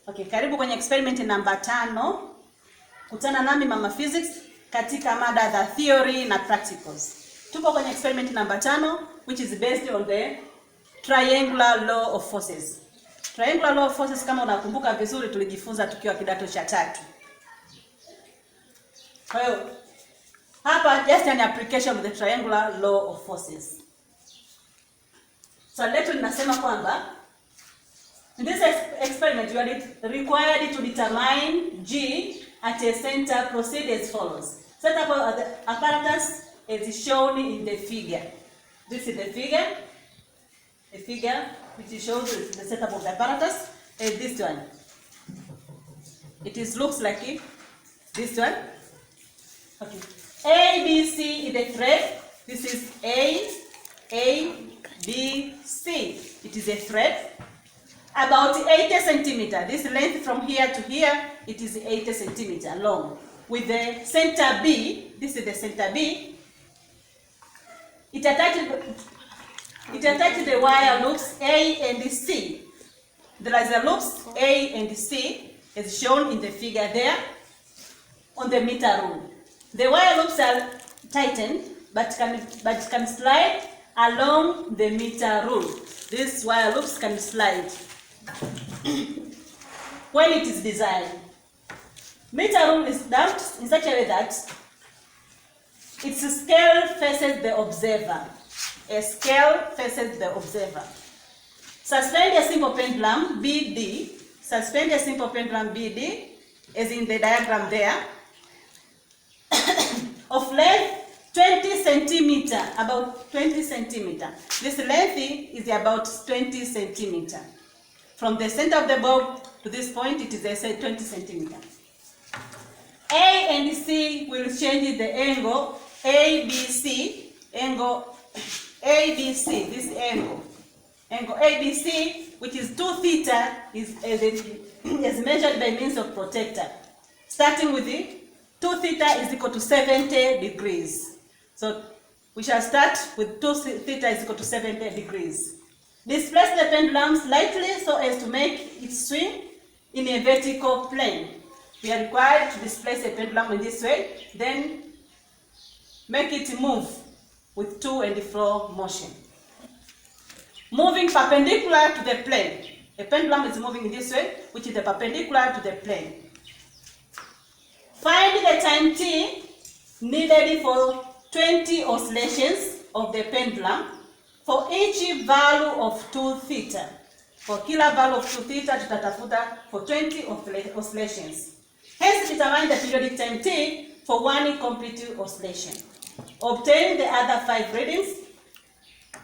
Okay, karibu kwenye experiment number 5. Kutana nami Mama Physics katika mada za theory na practicals. Tupo kwenye experiment number 5 which is based on the triangular law of forces. Triangular law of forces, kama unakumbuka vizuri, tulijifunza tukiwa kidato cha 3. Kwa hiyo hapa just an application of the triangular law of forces. So letu linasema kwamba in this experiment you are required to determine G at a center. Proceed as follows. Set up the apparatus as shown in the figure. This is the figure. The figure which shows the setup of the apparatus is this one. It looks like this one. Okay. A, B, C is the thread. This is A, B, C. It is a thread. About 80 centimeter. This length from here to here, it is 80 centimeter long. With the center B, this is the center B. It attached the wire loops A and C. There is a loops A and C, as shown in the figure there, on the meter rule. The wire loops are tightened, but can slide along the meter rule. These wire loops can slide when it is desired. Meter rule is damped in such a way that its scale faces the observer. A scale faces the observer. Suspend a simple pendulum BD. Suspend a simple pendulum BD, as in the diagram there, of length 20 centimeter, about 20 centimeter. This length is about 20 centimeter. From the center of the bulb to this point, it is 20 centimeter. A and C will change the angle ABC, angle ABC, this angle ABC, which is 2 theta, is measured by means of protractor. Starting with the 2 theta is equal to 70 degrees. So we shall start with 2 theta is equal to 70 degrees. Displace the pendulum slightly so as to make it swing in a vertical plane. We are required to displace the pendulum in this way, then make it move with to and fro motion. Moving perpendicular to the plane. The pendulum is moving in this way, which is perpendicular to the plane. Find the time t needed for 20 oscillations of the pendulum for each value of 2 theta. For kila value of 2 theta tutatafuta for 20 oscillations. Hence determine the periodic time t for 1 complete oscillation. Obtain the other 5 readings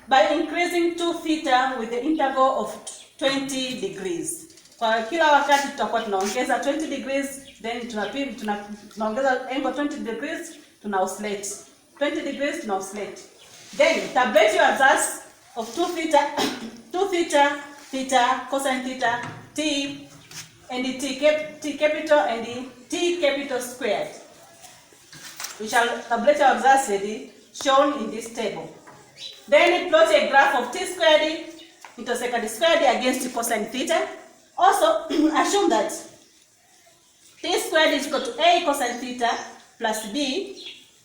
by increasing 2 theta with the interval of 20 degrees. Kwa kila wakati tutakuwa tunaongeza 20 degrees, then tunaongeza angle 20 degrees, tuna oscillate. 20 degrees, tuna oscillate. Then tabulate your results of 2 theta, 2 theta, theta, cosine theta, t, and the t capital and the t capital squared. We shall tabulate our results shown in this table. Then plot a graph of t squared into secant squared against cosine theta. Also assume that t squared is equal to a cosine theta plus b,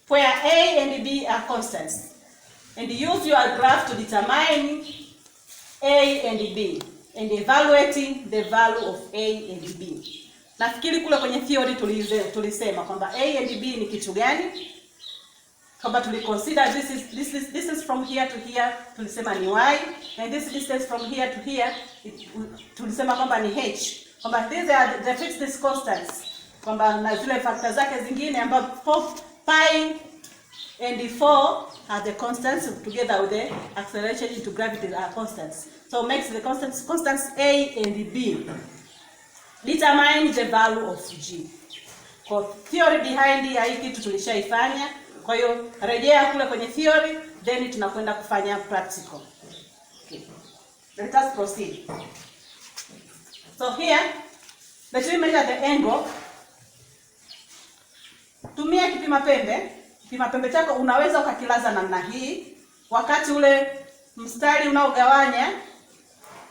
where a and b are constants. And use your graph to determine a and b and evaluating the value of a and b. Nafikiri kule kwenye theory tulisema kwamba a and b ni kitu gani? Kwamba tuliconsider this is from here to here, tulisema ni y, and this distance from here to here tulisema kwamba ni h. Kwamba these are the fixed constants. Kwamba na zile factors zake zingine ambapo pi and 4 are the constants together with the acceleration into gravity are constants. So makes the constants a and b. Determine the value of g. Kwa theory behind hii kitu tulishaifanya. Kwa hiyo rejea kule kwenye theory, then tunakwenda kufanya practical. Okay. Let us proceed. So here, let me measure the angle. Tumia kipima pembe. Kipima pembe chako unaweza ukakilaza namna hii, wakati ule mstari unaogawanya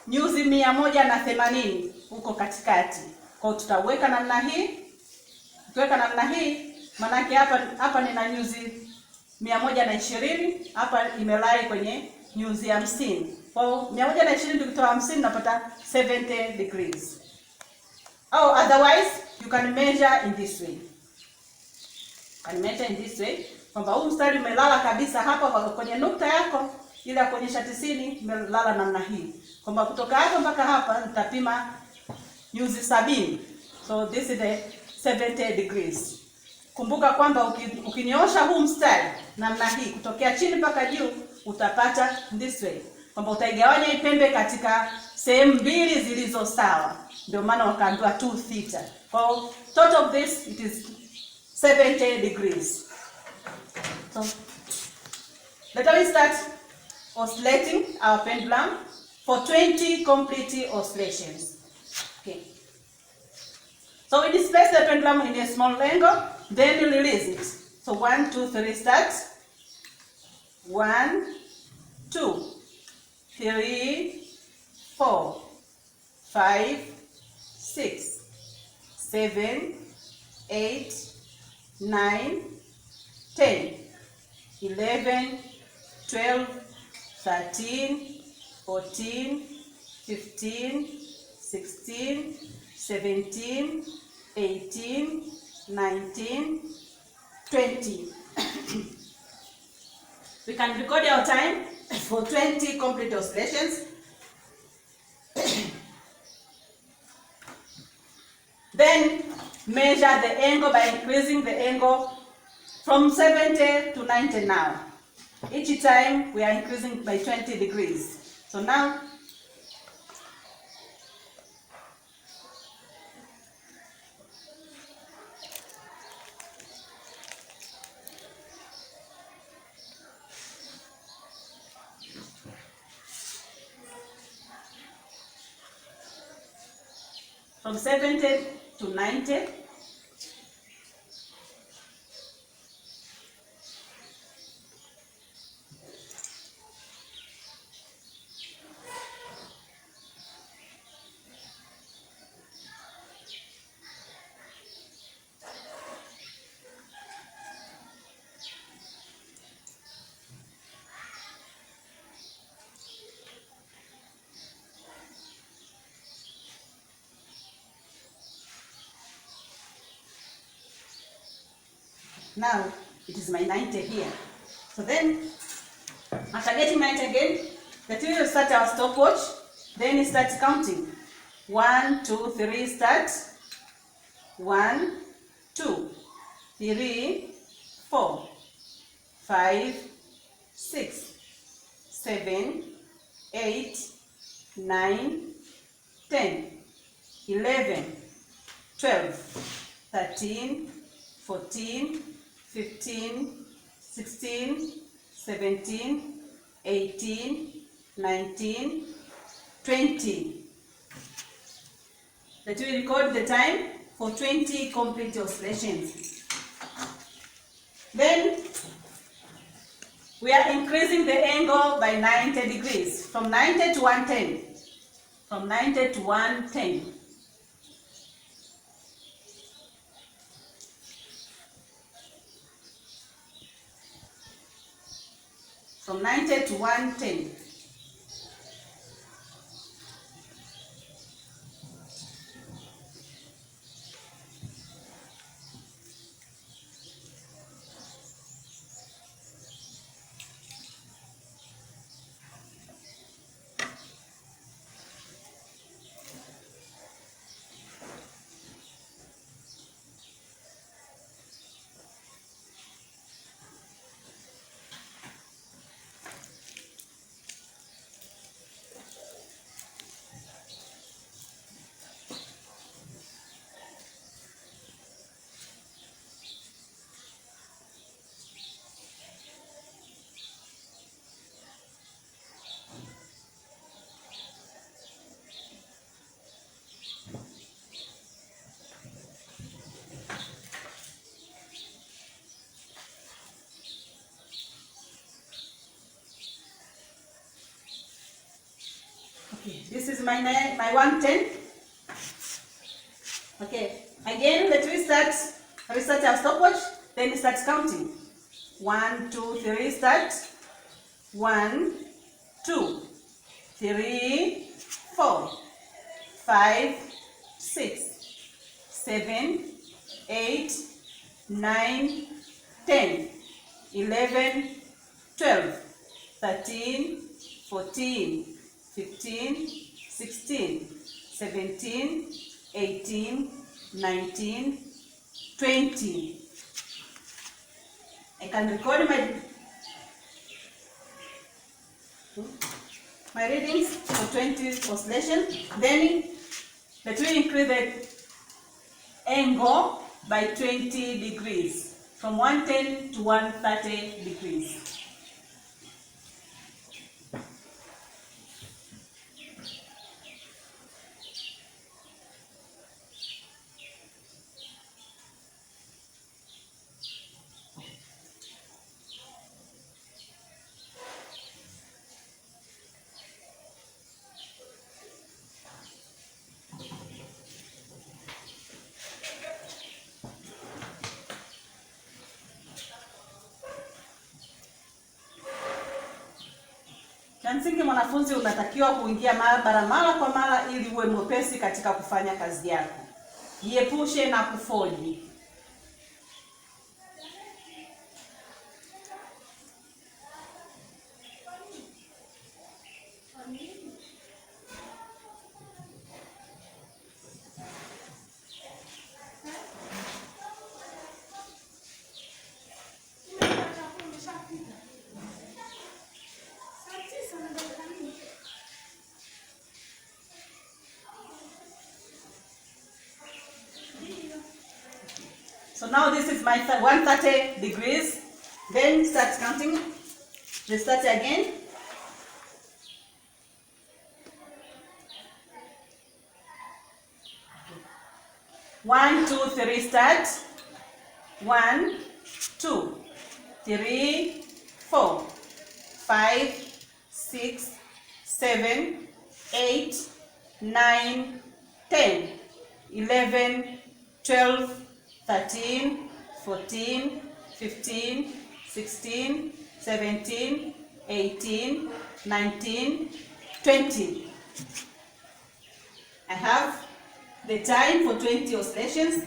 nyuzi 180 uko katikati. Kwa hiyo tutaweka namna hii. Tukiweka namna hii, manake hapa nina nyuzi 120, hapa imelai kwenye nyuzi 50. Kwa hiyo 120 tukitoa 50 napata 70 degrees. Or otherwise you can measure in this way. Kwamba huu mstari umelala kabisa hapa kwenye nukta yako ile ya kuonyesha 90 imelala namna hii. Kwamba kutoka hapa mpaka hapa nitapima nyuzi 70. So this is the 70 degrees. Kumbuka kwamba ukinyoosha huu mstari namna hii kutokea chini mpaka juu utapata this way. Kwamba utaigawanya hii pembe katika sehemu mbili zilizo sawa. Ndio maana wakaambiwa 2 theta. For total of this it is 70 degrees. So let us start oscillating our pendulum for 20 complete oscillations. Okay. So we displace the pendulum in a small angle, then release it. So 1, 2, 3, start. 1, 2, 3, 4, 5, 6, 7, 8, 9, 10, 11, 12, 13, 14, 15, 16, 17, 18, 19, 20. We can record our time for 20 complete oscillations. Then measure the angle by increasing the angle from 70 to 90 now. Each time we are increasing by 20 degrees. So now from 70 to 90. Now it is my 90 here. So then after getting 90 again, the two will start our stopwatch. Then it starts counting. 1, 2, 3, start. 1, 2, 3, 4, 5, 6, 7, 8, 9, 10, 11, 12, 13, 14, 15, 16, 17, 18, 19, 20. That we record the time for 20 complete oscillations. Then we are increasing the angle by 90 degrees, from 90 to 110. From 90 to 110. From 90 to 110. Okay, this is my 110. Okay, again, let's restart our stopwatch, then start counting. 1, 2, 3, start. 1, 2, 3, 4, 5, 6, 7, 8, 9, 10, 11, 12, 13, 14, 15, 16, 17, 18, 19, 20. I can record my readings for 20 oscillations. Then let me increase the angle by 20 degrees, from 110 to 130 degrees. Kimsingi mwanafunzi unatakiwa kuingia maabara mara kwa mara ili uwe mwepesi katika kufanya kazi yako. Jiepushe na kufoji. So now this is my 130 degrees. Then start counting. Restart again. One, 2, 3, start. 1, 2, 3, 4, 5, 6, 7, 8, 9, 10, 11, 12, 13, 14, 15, 16, 17, 18, 19, 20. I have the time for 20 oscillations.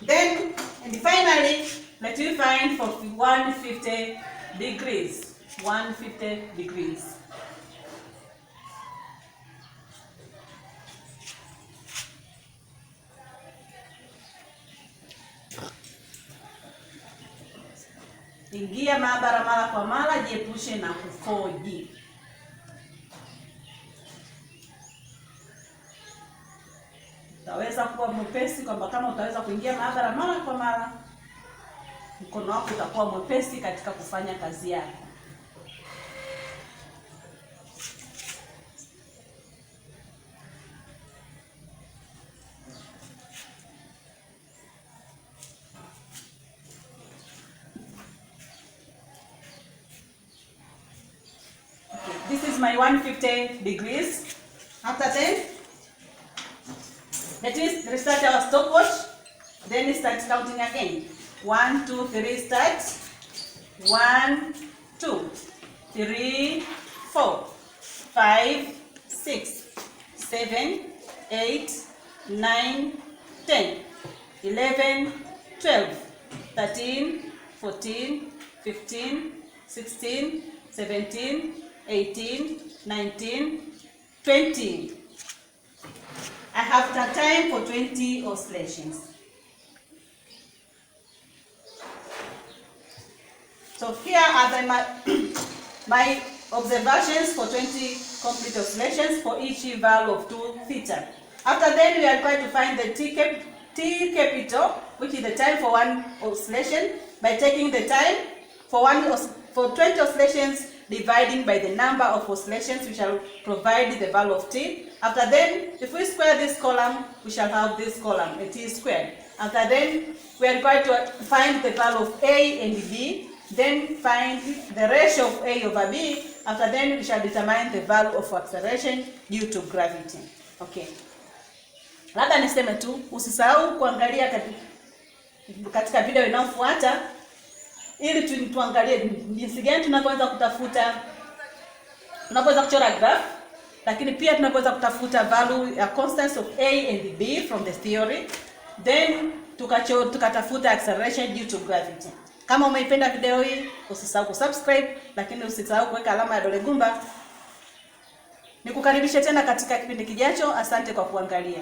Then, and finally, let me find for 150 degrees. 150 degrees. Ingia maabara mara kwa mara, jiepushe na kufoji. Utaweza kuwa mwepesi kwamba kama utaweza kuingia maabara mara kwa mara, mkono wako utakuwa mwepesi katika kufanya kazi yako. This is my 150 degrees. After 10, let us restart our stopwatch. Then start counting again. 1, 2, 3, start. 1, 2, 3, 4, 5, 6, 7, 8, 9, 10, 11, 12, 13, 14, 15, 16, 17, 18, 19, 20. I have the time for 20 oscillations. So here are my observations for 20 complete oscillations for each value of 2 theta. After that, we are going to find the T capital, which is the time for one oscillation, by taking the time for 20 oscillations dividing by the number of oscillations, we shall provide the value of t. After then, if we square this column, we shall have this column, a t squared. After then, we are going to find the value of a and b, then find the ratio of a over b. After then, we shall determine the value of acceleration due to gravity. Okay. Labda niseme tu, usisahau kuangalia katika video inayofuata ili tuangalie jinsi gani tunaweza kuchora graph, lakini pia tunaweza kutafuta value ya constants of A and B from the theory, then tukatafuta acceleration due to gravity. Kama umeipenda video hii, usisahau kusubscribe, lakini usisahau kuweka alama ya dole gumba. Nikukaribisha tena katika kipindi kijacho. Asante kwa kuangalia.